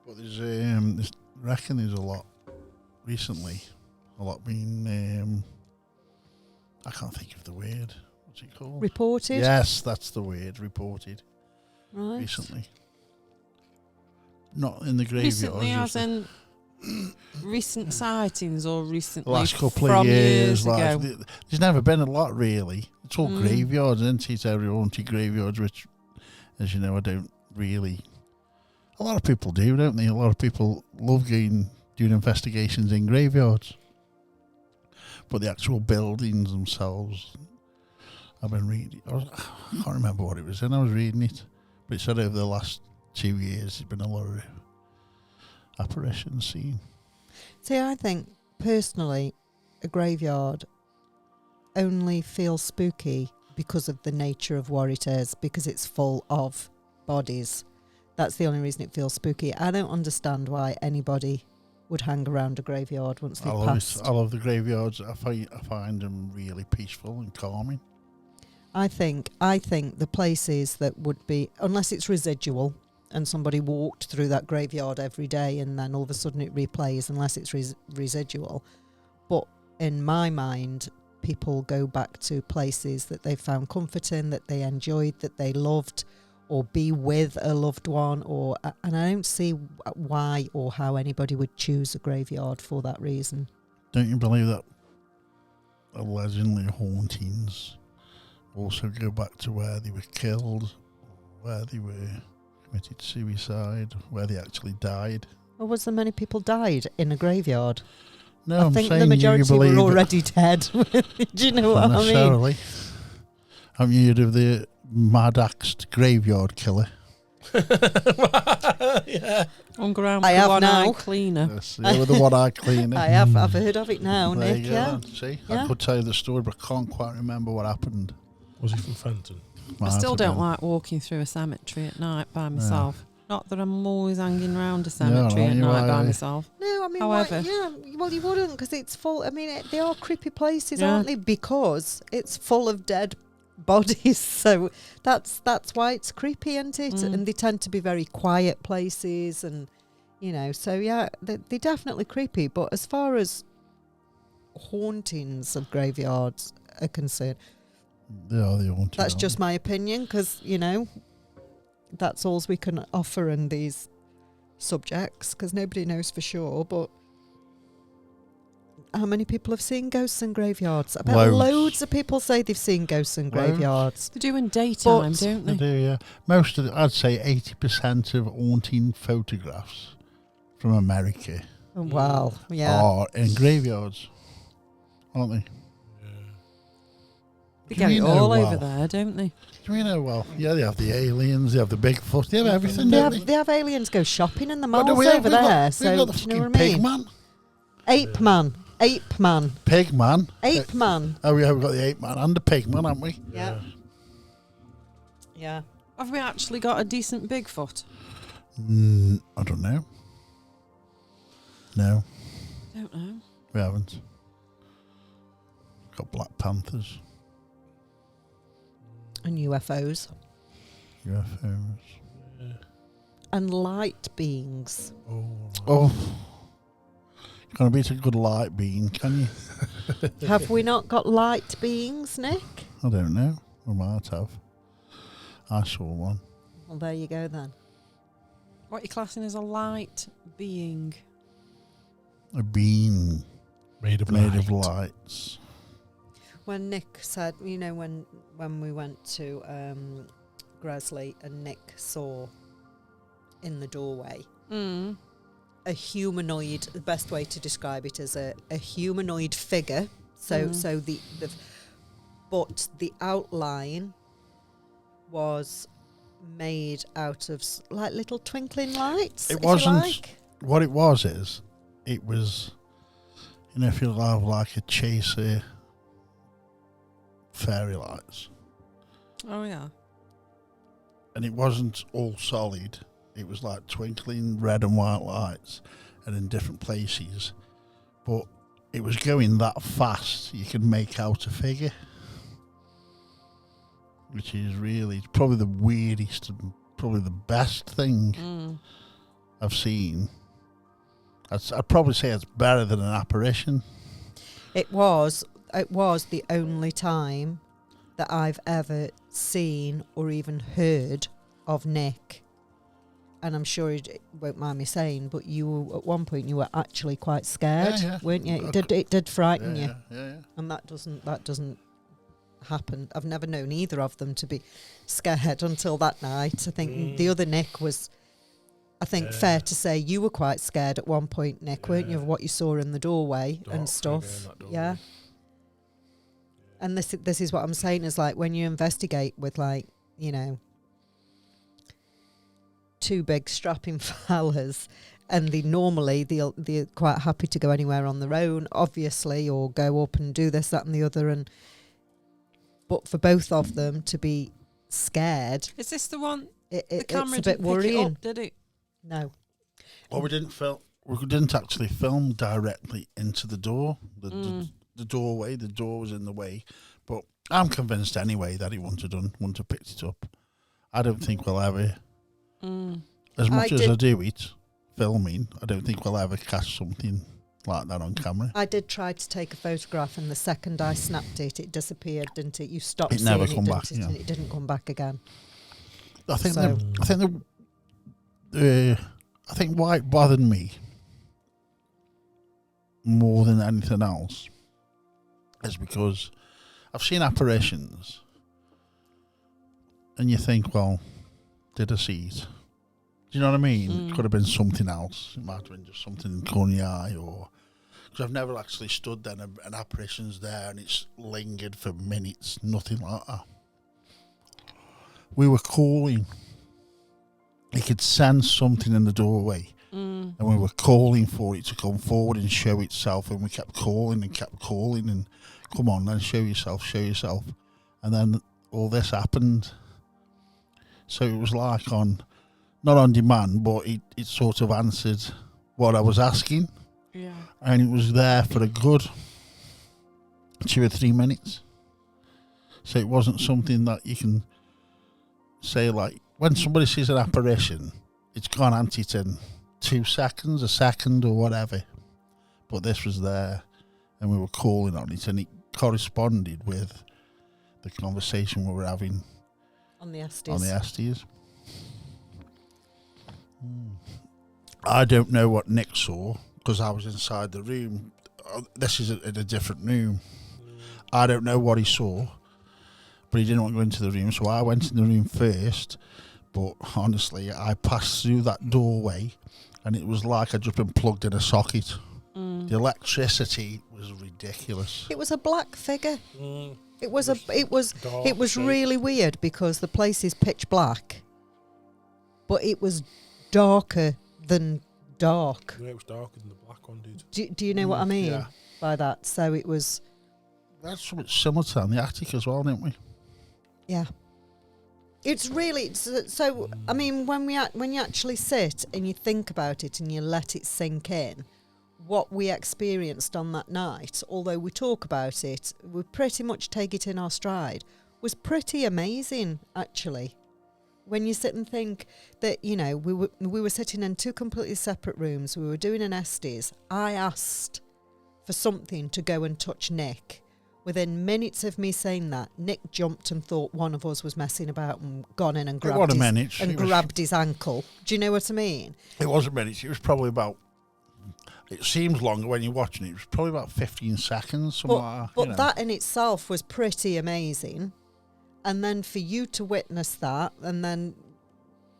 But there's I reckon there's a lot recently, being I can't think of the word. What's it called? Reported. Yes, that's the word. Reported Right. recently. Not in the graveyards. Recently, as in recent sightings or recently the last couple from of years, ago? There's never been a lot really. It's all graveyards, isn't it? Every haunted graveyards, which, as you know, I don't really. A lot of people do, don't they? A lot of people love doing investigations in graveyards, but the actual buildings themselves, I've been reading. I can't remember what it was in. I was reading it, but it said over the last 2 years there's been a lot of apparitions seen. See, I think personally, a graveyard only feels spooky because of the nature of what it is, because it's full of bodies. That's the only reason it feels spooky. I don't understand why anybody would hang around a graveyard once they've passed. I love the graveyards. I find them really peaceful and calming. I think the places that would be, unless it's residual and somebody walked through that graveyard every day and then all of a sudden it replays, unless it's residual. But in my mind, people go back to places that they found comfort in, that they enjoyed, that they loved, or be with a loved one, and I don't see why or how anybody would choose a graveyard for that reason. Don't you believe that allegedly hauntings also go back to where they were killed, where they were committed suicide, where they actually died? Or was there many people died in a graveyard? No, I I'm think saying the majority you believe were already dead. Do you know what I mean? necessarily. Haven't you heard of the mad-axed graveyard killer? Yeah. On ground I for have one-eye now. cleaner. Yes, yeah, with the one-eye cleaner. I've heard of it now, There Nick. you go, Yeah. then. See, Yeah. I could tell you the story, but I can't quite remember what happened. Was he from Fenton? I Might still have don't been. like walking through a cemetery at night by No. myself. Not that I'm always hanging around a cemetery no, at you night by are. myself. No, I mean, However- yeah, well, you wouldn't because it's full. I mean, they are creepy places, Yeah. aren't they? Because it's full of dead bodies. So that's why it's creepy, isn't it? Mm. And they tend to be very quiet places, and so yeah, they're definitely creepy. But as far as hauntings of graveyards are concerned, They are the haunted. that's aren't just my opinion because that's all we can offer in these subjects because nobody knows for sure. But how many people have seen ghosts in graveyards? I bet Loads. loads of people say they've seen ghosts in Loads. graveyards. They do in daytime, But- don't they? they? They do, yeah. Most of I'd say 80% of haunting photographs from America Oh, wow, yeah. are in graveyards, aren't they? They Do get you it know all well? over there, don't they? Do you know well? Yeah, they have the aliens, they have the Bigfoot, they have everything, They don't have, they have aliens go shopping in the But malls we have- over we've got- there. we've So got the do you know fucking what I mean? pig man. Ape man. Ape man. Pig man. Ape man. Oh, yeah, we've got the ape man and the pig man, haven't we? Yeah. Yeah. Have we actually got a decent Bigfoot? I don't know. No, Don't know. we haven't. Got Black Panthers, And UFOs. UFOs. And light beings. Oh, you can't beat a good light beam, can you? Have we not got light beings, Nick? I don't know. We might have. I saw one. Well, there you go then. What are you classing as a light being? A beam Made of made light. of lights. When Nick said, when we went to Gresley and Nick saw in the doorway Mm. a humanoid, the best way to describe it is a humanoid figure. So but the outline was made out of like little twinkling lights. It if you wasn't- like. What it was, it was, if you have like a chaser fairy lights. Oh, yeah. And it wasn't all solid. It was like twinkling red and white lights and in different places. But it was going that fast you could make out a figure. Which is really probably the weirdest and probably the best thing Mm. I've seen. I'd probably say it's better than an apparition. It was the only time that I've ever seen or even heard of Nick. And I'm sure he won't mind me saying, but you were, at one point you were actually quite scared, Yeah. weren't you? It did frighten you, Yeah. and that doesn't happen. I've never known either of them to be scared until that night. I think the other Nick was. I think fair to say you were quite scared at one point, Nick, weren't you, of what you saw in the doorway Dark and stuff? figure in that doorway. Yeah. And this is what I'm saying is like when you investigate with like, two big strapping fellas and they're quite happy to go anywhere on their own, obviously, or go up and do this, that and the other, but for both of them to be scared, Is this the one? the The camera it's a bit didn't pick it worrying. up, did it? No. Well, we didn't actually film directly into the door. The doorway. The door was in the way. But I'm convinced anyway that he wouldn't have picked it up. I don't think we'll ever, as much as I do it, filming, I don't think we'll ever catch something like that on camera. I did try to take a photograph, and the second I snapped it, it disappeared, didn't it? You stopped It seeing never it, come didn't back, it? yeah. And it didn't come back again. I think So- I think why it bothered me more than anything else is because I've seen apparitions and you think, well, did I see it? Do you know what I mean? It could have been something else. It might have been just something in the corner of the eye, or because I've never actually stood there and an apparition's there and it's lingered for minutes, nothing like that. We were calling. You could sense something in the doorway. And we were calling for it to come forward and show itself, and we kept calling and come on then, show yourself. And then all this happened. So it was like not on demand, but it sort of answered what I was asking. Yeah. And it was there for a good 2 or 3 minutes. So it wasn't something that you can say, like, when somebody sees an apparition, it's gone anti in 2 seconds, a second, or whatever. But this was there, and we were calling on it, and it corresponded with the conversation we were having On the Estes. on the Estes. I don't know what Nick saw because I was inside the room. This is in a different room. I don't know what he saw, but he didn't want to go into the room, so I went in the room first. But honestly, I passed through that doorway, and it was like I'd just been plugged in a socket. The electricity was ridiculous. It was a black figure. It was Dark really weird because the place is pitch black, but it was darker than dark. Yeah, it was darker than the black one, dude. Do you know what I mean Yeah. by that? So it was, That's something similar to in the attic as well, didn't we? yeah. It's really so. I mean, when you actually sit and you think about it and you let it sink in, what we experienced on that night, although we talk about it, we pretty much take it in our stride, was pretty amazing actually. When you sit and think that, you know, we were sitting in 2 completely separate rooms, we were doing an Estes. I asked for something to go and touch Nick. Within minutes of me saying that, Nick jumped and thought one of us was messing about and gone in and grabbed his ankle. Do you know what I mean? It wasn't minutes. It was probably about. It seems longer when you're watching it. It was probably about 15 seconds. But that in itself was pretty amazing. And then for you to witness that, and then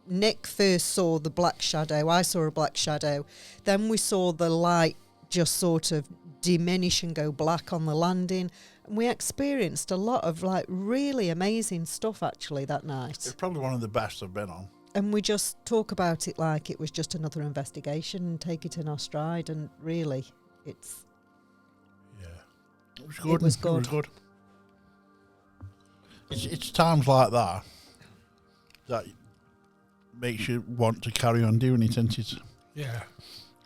Nick first saw the black shadow, I saw a black shadow, then we saw the light just sort of diminish and go black on the landing. And we experienced a lot of like really amazing stuff actually that night. It's probably one of the best I've been on. And we just talk about it like it was just another investigation and take it in our stride, and really it's... Yeah. It was good. It was good. It was good. It's times like that makes you want to carry on doing it, isn't it? Yeah.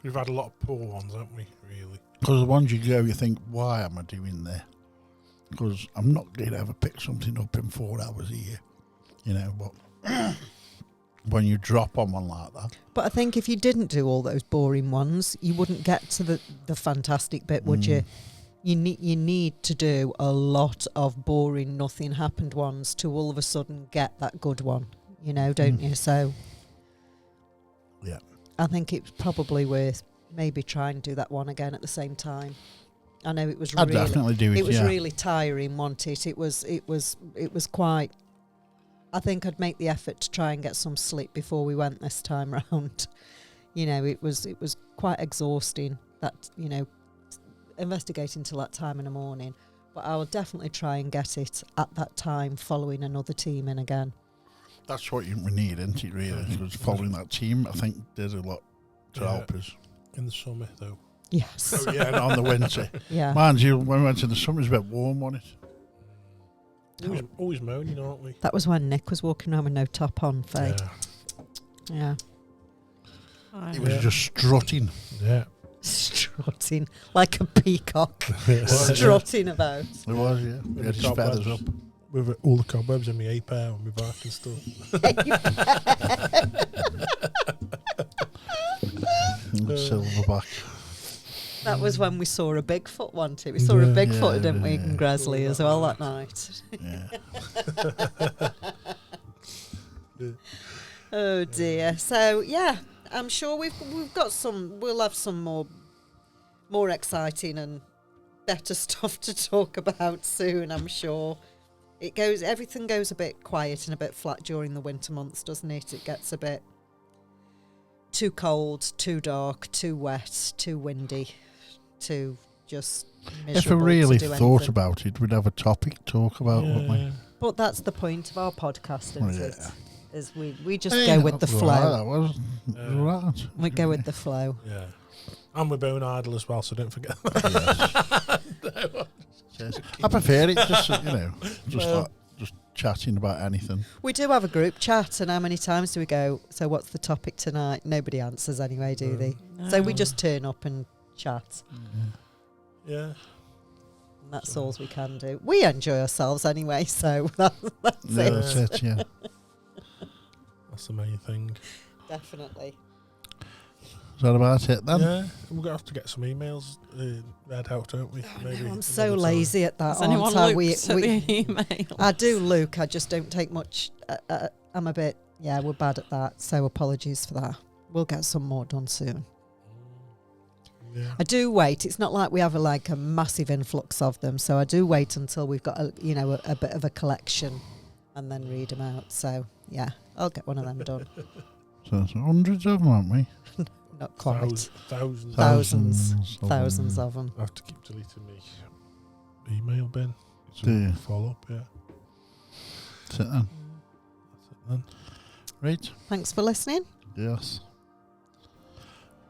We've had a lot of poor ones, haven't we, really? Because the ones you go, you think, why am I doing there? Because I'm not going to ever pick something up in 4 hours here, you know, but when you drop on one like that. But I think if you didn't do all those boring ones, you wouldn't get to the fantastic bit, would you? You need to do a lot of boring, nothing happened ones to all of a sudden get that good one, you know, don't you? So, yeah, I think it's probably worth maybe try and do that one again at the same time. I know it was I'd really, definitely do it. it was yeah. really tiring, wasn't it? It was quite. I think I'd make the effort to try and get some sleep before we went this time round. You know, it was quite exhausting. That, you know, investigating till that time in the morning. But I will definitely try and get it at that time, following another team in again. That's what we need, isn't it, really? Because following that team, I think, did a lot to help us. In the summer, though. Yes. Oh, yeah, and on the winter. Yeah. Mind you, when we went to the summer, it was a bit warm, wasn't it? Always moaning, aren't we? That was when Nick was walking around with no top on, Faye. Yeah. He was just strutting. Yeah. Strutting like a peacock. Was, Strutting about. It was, yeah. He had his feathers up. With all the cobwebs in my hair on my back and stuff. Silverback. That was when we saw a Bigfoot, wasn't it? We saw a Bigfoot, didn't we, in Gresley as well that night. Yeah. Oh dear. So yeah, I'm sure we've got some. We'll have some more more exciting and better stuff to talk about soon, I'm sure. Everything goes a bit quiet and a bit flat during the winter months, doesn't it? It gets a bit too cold, too dark, too wet, too windy, too just miserable. If we really to do thought anything. about it, we'd have a topic to talk about, wouldn't we? But that's the point of our podcast, isn't Oh, it? yeah. Is we just Hey, go with the that was all right, flow. that was right. We go with the flow. Yeah. And we're bone idle as well, so don't forget that. Yes. I prefer it just, just chatting about anything. We do have a group chat, and how many times do we go, so what's the topic tonight? Nobody answers anyway, do they? So we just turn up and chat. Yeah. And that's all we can do. We enjoy ourselves anyway, so that's Yeah, it. that's it, yeah. That's the main thing. Definitely. Is that about it then? Yeah. We're going to have to get some emails read out, don't we? Maybe I'm so another time. lazy at that, Has anyone aren't I? looked at the email? I do look, I just don't take much. I'm a bit, we're bad at that, so apologies for that. We'll get some more done soon. Yeah. I do wait. It's not like we have a massive influx of them, so I do wait until we've got a bit of a collection, and then read them out. So yeah, I'll get one of them done. So there's hundreds of them, aren't we? Not quite. Thousands. Thousands of them. I have to keep deleting my email bin. It's Do you? a follow-up, yeah. That's it then. That's it then. Right. Thanks for listening. Yes.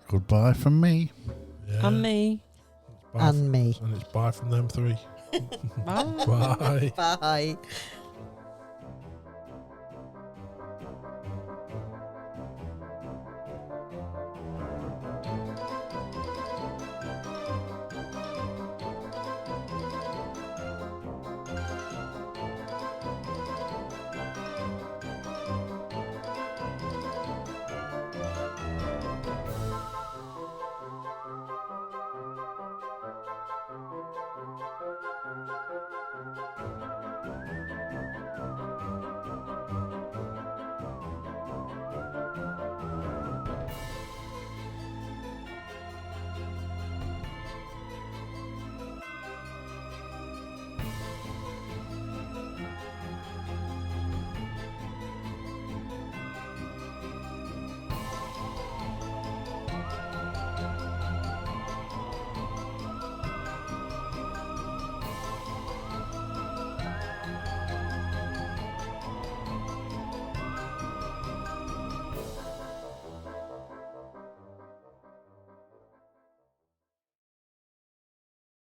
Goodbye from me. Yeah. And me. Bye And me. And it's bye from them three. Bye. Bye. Bye.